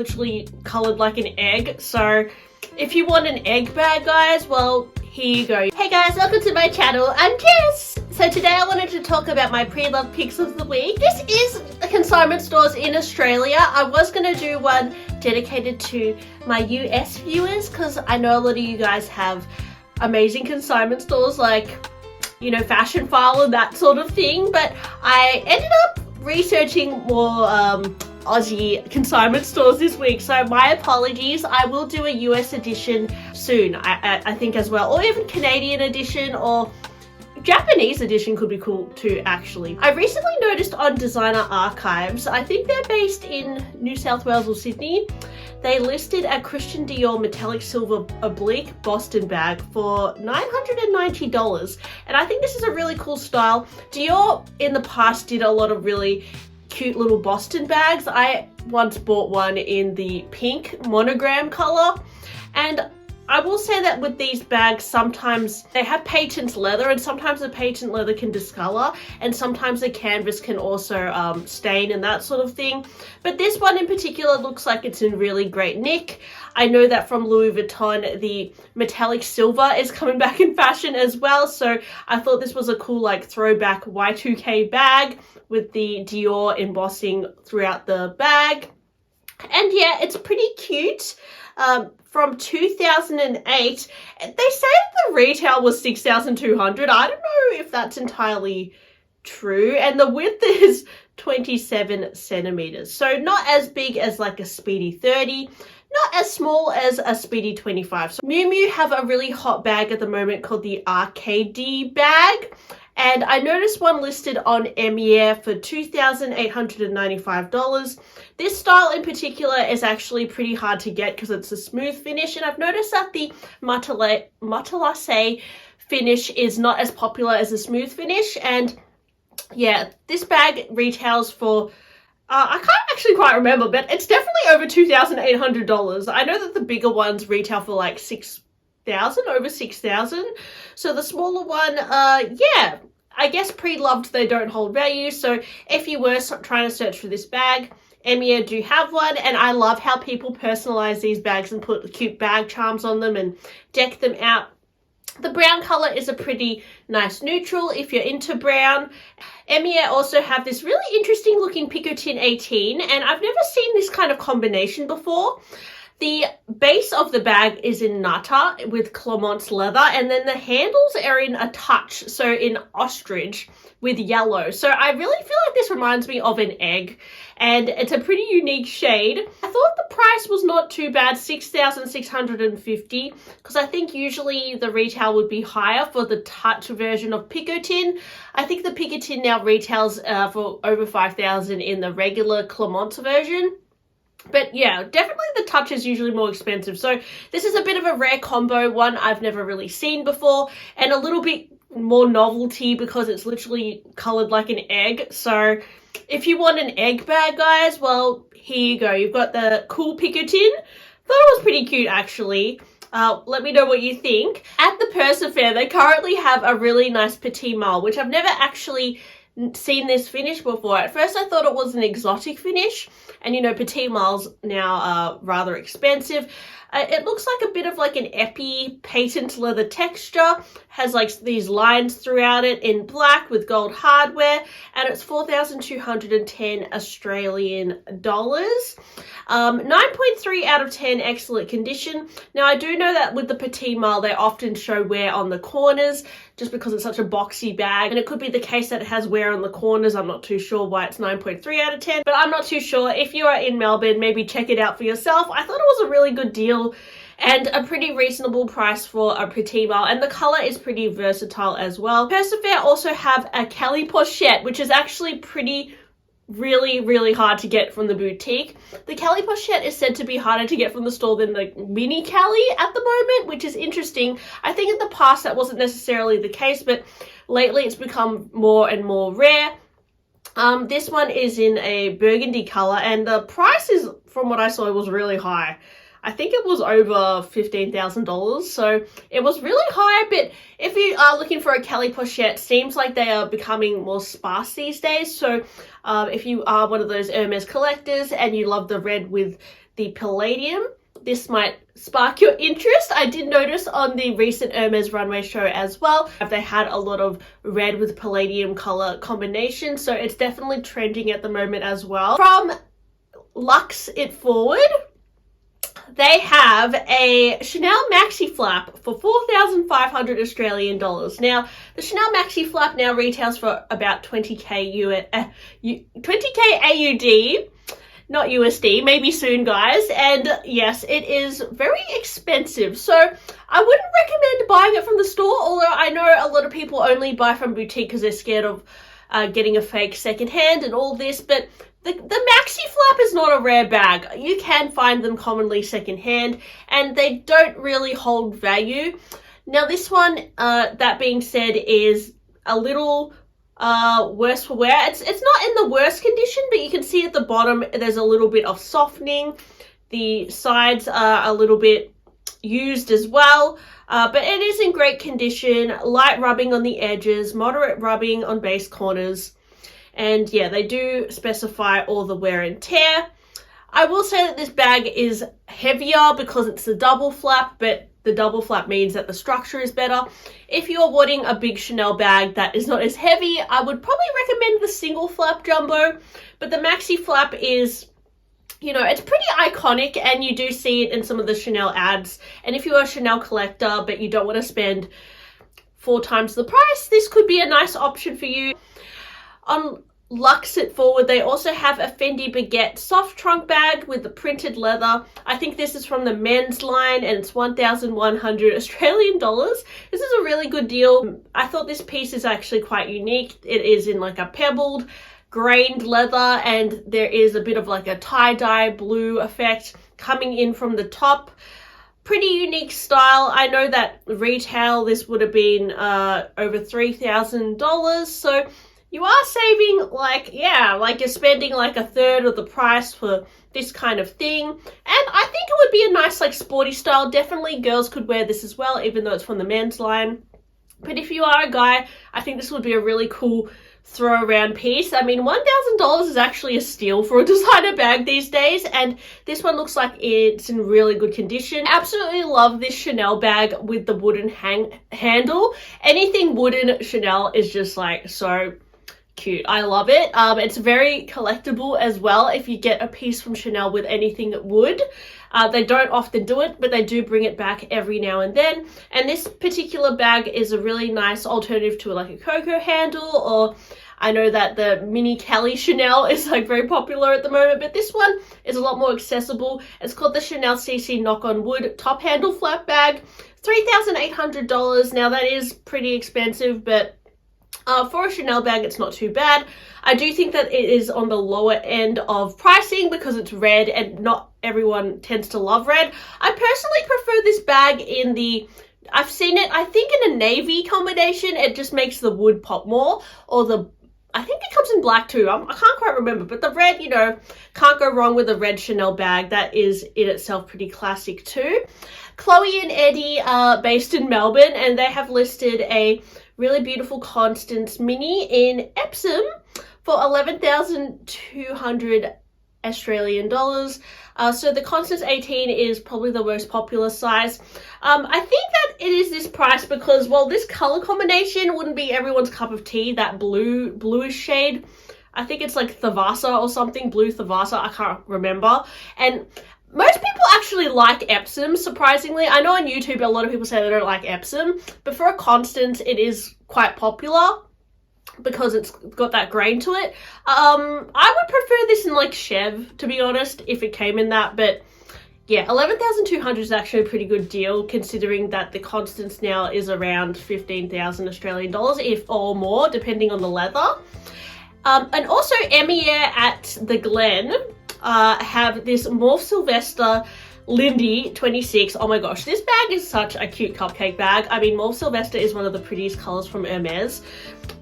literally colored like an egg. So if you want an egg bag, guys, well, here you go. Hey guys, welcome to my channel. I'm Jess. So today I wanted to talk about my pre-loved picks of the week. This is consignment stores in Australia. I was going to do one dedicated to my US viewers because I know a lot of you guys have amazing consignment stores like, you know, Fashion File and that sort of thing. But I ended up researching more Aussie consignment stores this week, so my apologies. I will do a US edition soon, I think, as well, or even Canadian edition, or Japanese edition could be cool too, actually. I recently noticed on Designer Archives, I think they're based in New South Wales or Sydney, they listed a Christian Dior metallic silver oblique Boston bag for $990, and I think this is a really cool style. Dior in the past did a lot of really cute little Boston bags. I once bought one in the pink monogram color, and I will say that with these bags, sometimes they have patent leather, and sometimes the patent leather can discolor, and sometimes the canvas can also stain and that sort of thing. But this one in particular looks like it's in really great nick. I know that from Louis Vuitton, the metallic silver is coming back in fashion as well, so I thought this was a cool like throwback Y2K bag with the Dior embossing throughout the bag. And yeah, it's pretty cute. From 2008, they say the retail was $6,200. I don't know if that's entirely true. And the width is 27 centimeters. So not as big as like a Speedy 30, not as small as a Speedy 25. So Miu Miu have a really hot bag at the moment called the RKD bag. And I noticed one listed on Emier for $2,895. This style in particular is actually pretty hard to get because it's a smooth finish. And I've noticed that the matelassé finish is not as popular as the smooth finish. And yeah, this bag retails for, I can't actually quite remember, but it's definitely over $2,800. I know that the bigger ones retail for like over 6,000. So the smaller one, yeah, I guess pre-loved, they don't hold value. So if you were trying to search for this bag, Emier do have one, and I love how people personalize these bags and put cute bag charms on them and deck them out. The brown color is a pretty nice neutral if you're into brown. Emier also have this really interesting looking Picotin 18, and I've never seen this kind of combination before. The base of the bag is in Nata with Clemence leather, and then the handles are in a touch, so in ostrich with yellow. So I really feel like this reminds me of an egg, and it's a pretty unique shade. I thought the price was not too bad, $6,650, because I think usually the retail would be higher for the touch version of Picotin. I think the Picotin now retails for over $5,000 in the regular Clemence version. But yeah, definitely the touch is usually more expensive. So this is a bit of a rare combo, one I've never really seen before, and a little bit more novelty because it's literally colored like an egg. So if you want an egg bag, guys, well, here you go. You've got the cool Picotin. Thought it was pretty cute, actually. Let me know what you think. At the Purse Fair, they currently have a really nice Petite Malle, which I've never actually seen this finish before. At first I thought it was an exotic finish, and you know, Petite Malles now are rather expensive. It looks like a bit of like an epi patent leather texture, has like these lines throughout it in black with gold hardware, and it's 4,210 Australian dollars. 9.3 out of 10 excellent condition. Now I do know that with the Petite Malle they often show wear on the corners just because it's such a boxy bag, and it could be the case that it has wear on the corners. I'm not too sure why it's 9.3 out of 10, but I'm not too sure. If you are in Melbourne, maybe check it out for yourself. I thought it was a really good deal and a pretty reasonable price for a Petite Malle, and the color is pretty versatile as well. Purse Fair also have a Kelly Pochette, which is actually really hard to get from the boutique. The Kelly Pochette is said to be harder to get from the store than the mini Kelly at the moment, which is interesting. I think in the past that wasn't necessarily the case, but lately it's become more and more rare. This one is in a burgundy color, and the price is, from what I saw, was really high. I think it was over $15,000, so it was really high. But if you are looking for a Kelly Pochette, seems like they are becoming more sparse these days. So if you are one of those Hermes collectors and you love the red with the palladium. This might spark your interest. I did notice on the recent Hermes runway show as well, they had a lot of red with palladium color combination, so it's definitely trending at the moment as well. From Luxe It Forward, they have a Chanel Maxi Flap for 4,500 Australian dollars. Now, the Chanel Maxi Flap now retails for about 20k AUD, not USD, maybe soon, guys. And yes, it is very expensive. So I wouldn't recommend buying it from the store, although I know a lot of people only buy from boutique because they're scared of getting a fake secondhand and all this, but the Maxi Flap is not a rare bag. You can find them commonly secondhand, and they don't really hold value. Now this one, that being said, is a little worse for wear. It's not in the worst condition, but you can see at the bottom there's a little bit of softening. The sides are a little bit used as well, but it is in great condition. Light rubbing on the edges, moderate rubbing on base corners. And yeah, they do specify all the wear and tear. I will say that this bag is heavier because it's a double flap, but the double flap means that the structure is better. If you're wanting a big Chanel bag that is not as heavy, I would probably recommend the single flap jumbo. But the Maxi Flap is, you know, it's pretty iconic, and you do see it in some of the Chanel ads. And if you're a Chanel collector but you don't want to spend 4 times the price, this could be a nice option for you. On Luxe It Forward, they also have a Fendi Baguette soft trunk bag with the printed leather. I think this is from the men's line, and it's 1,100 Australian dollars. This is a really good deal. I thought this piece is actually quite unique. It is in like a pebbled, grained leather, and there is a bit of like a tie-dye blue effect coming in from the top. Pretty unique style. I know that retail, this would have been over $3,000, so you are saving, like, yeah, like you're spending like a third of the price for this kind of thing. And I think it would be a nice, like, sporty style. Definitely girls could wear this as well, even though it's from the men's line. But if you are a guy, I think this would be a really cool throw around piece. I mean, $1,000 is actually a steal for a designer bag these days, and this one looks like it's in really good condition. Absolutely love this Chanel bag with the wooden handle. Anything wooden Chanel is just like so cute. I love it. It's very collectible as well if you get a piece from Chanel with anything wood. They don't often do it, but they do bring it back every now and then. And this particular bag is a really nice alternative to like a Coco handle, or I know that the mini Kelly Chanel is like very popular at the moment, but this one is a lot more accessible. It's called the Chanel CC Knock on Wood top handle flap bag. $3,800. Now that is pretty expensive, but for a Chanel bag, it's not too bad. I do think that it is on the lower end of pricing because it's red, and not everyone tends to love red. I personally prefer this bag in the, I've seen it, I think in a navy combination. It just makes the wood pop more, or the, I think it comes in black too. I can't quite remember, but the red, you know, can't go wrong with a red Chanel bag. That is in itself pretty classic too. Chloe and Eddie are based in Melbourne, and they have listed a really beautiful Constance mini in Epsom for 11,200 Australian dollars. So the Constance 18 is probably the most popular size. I think that it is this price because, well, this color combination wouldn't be everyone's cup of tea, that bluish shade. I think it's like Thavasa or something, blue Thavasa, I can't remember. And most people actually like Epsom, surprisingly. I know on YouTube a lot of people say they don't like Epsom, but for a Constance it is quite popular because it's got that grain to it. I would prefer this in like Chev, to be honest, if it came in that, but yeah, 11,200 is actually a pretty good deal considering that the Constance now is around 15,000 Australian dollars, if or more, depending on the leather. And also Emier at the Glen have this Morph Sylvester Lindy 26. Oh my gosh, this bag is such a cute cupcake bag. I mean, Morph Sylvester is one of the prettiest colors from Hermes.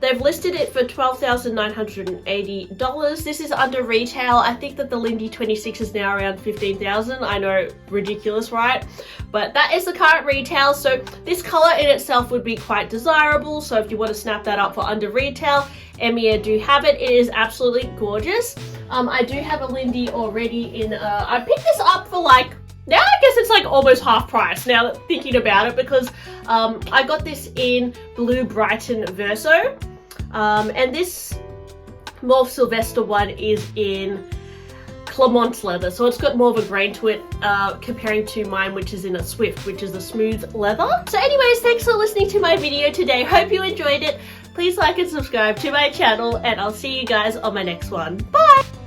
They've listed it for $12,980. This is under retail. I think that the Lindy 26 is now around 15,000. I know, ridiculous, right? But that is the current retail. So this color in itself would be quite desirable. So if you want to snap that up for under retail, Emier do have it. It is absolutely gorgeous. I do have a Lindy already in, I picked this up for like, now I guess it's like almost half price now that thinking about it, because I got this in Blue Brighton Verso, and this Mauve Sylvester one is in Clermont leather, so it's got more of a grain to it comparing to mine, which is in a Swift, which is a smooth leather. So anyways, thanks for listening to my video today. Hope you enjoyed it. Please like and subscribe to my channel, and I'll see you guys on my next one. Bye!